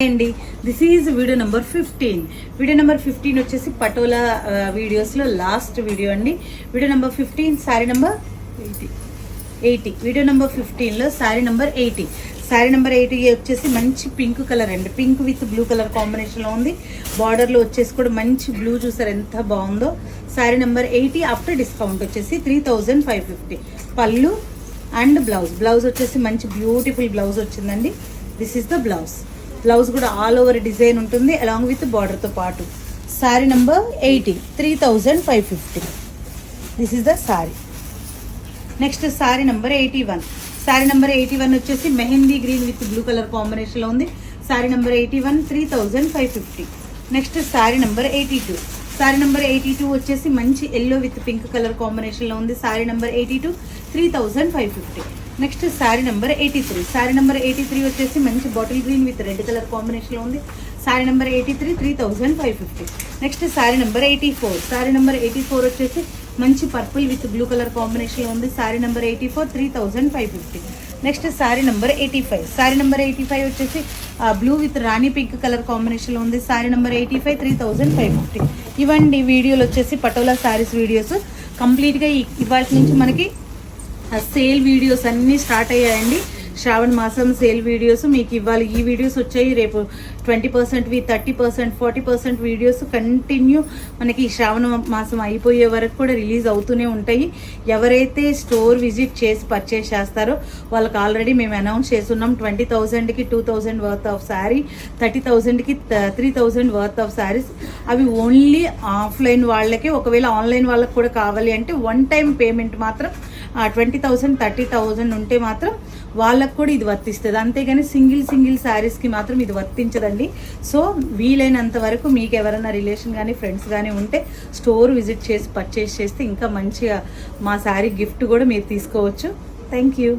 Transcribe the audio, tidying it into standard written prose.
అండి this is video number 15. Video number 15 వచ్చేసి పటోలా వీడియోస్లో లాస్ట్ వీడియో అండి. Video number 15 sari number 80. Video number 15లో శారీ నెంబర్ 80. శారీ నెంబర్ 80 వచ్చేసి మంచి పింక్ కలర్ అండి. పింక్ విత్ బ్లూ కలర్ కాంబినేషన్లో ఉంది. బార్డర్లో వచ్చేసి కూడా మంచి బ్లూ చూసారు ఎంత బాగుందో. శారీ నెంబర్ 80 ఆఫ్టర్ డిస్కౌంట్ వచ్చేసి 3550. పళ్ళు అండ్ బ్లౌజ్ వచ్చేసి మంచి బ్యూటిఫుల్ బ్లౌజ్ వచ్చిందండి. దిస్ ఈస్ ద బ్లౌజ్ కూడా ఆల్ ఓవర్ డిజైన్ ఉంటుంది అలాంగ్ విత్ బార్డర్తో పాటు. Sari number 80 3550. This is the sari. Next sari number 81. Sari number 81 వచ్చేసి mehndi green with blue colour కాంబినేషన్లో ఉంది. Sari number 81 3550. Next sari number 82. Sari number 82 వచ్చేసి మంచి ఎల్లో విత్ పింక్ కలర్ కాంబినేషన్లో ఉంది. Sari number 82 3550. Next sari number 83. Sari number 83 వచ్చేసి మంచి bottle green with red colour కాంబినేషన్లో ఉంది. Sari number 83 3550. Next sari number 84. Sari number 84 వచ్చేసి మంచి పర్పుల్ విత్ బ్లూ కలర్ కాంబినేషన్లో ఉంది. Sari number 84 3550. Next sari number 85. Sari number 85 వచ్చేసి blue with Rani pink colour కాంబినేషన్లో ఉంది. శారీ నెంబర్ 85 3550. ఇవ్వండి వీడియోలు వచ్చేసి పటోలా శారీస్ వీడియోస్. కంప్లీట్గా ఇవాళ నుంచి మనకి సేల్ వీడియోస్ అన్నీ స్టార్ట్ అయ్యాయండి. శ్రావణ మాసం సేల్ వీడియోస్ మీకు ఇవాళ ఈ వీడియోస్ వచ్చాయి. రేపు 20%, 30%, 40% వీడియోస్ కంటిన్యూ మనకి శ్రావణ మాసం అయిపోయే వరకు కూడా రిలీజ్ అవుతూనే ఉంటాయి. ఎవరైతే స్టోర్ విజిట్ చేసి పర్చేస్ చేస్తారో వాళ్ళకి ఆల్రెడీ మేము అనౌన్స్ చేస్తున్నాం. 20,000కి 2,000 వర్త్ ఆఫ్ శారీ, 30,000కి 3,000 వర్త్ ఆఫ్ శారీస్. అవి ఓన్లీ ఆఫ్లైన్ వాళ్ళకి. ఒకవేళ ఆన్లైన్ వాళ్ళకి కూడా కావాలి అంటే వన్ టైం పేమెంట్ మాత్రం 20,000, 30,000 ఉంటే మాత్రం వాళ్ళకు కూడా ఇది వర్తిస్తుంది. అంతేగాని సింగిల్ శారీస్కి మాత్రం ఇది వర్తించదండి. సో వీలైనంత వరకు మీకు ఎవరైనా రిలేషన్ కానీ ఫ్రెండ్స్ కానీ ఉంటే స్టోర్ విజిట్ చేసి పర్చేస్ చేస్తే ఇంకా మంచిగా మా శారీ గిఫ్ట్ కూడా మీరు తీసుకోవచ్చు. Thank you.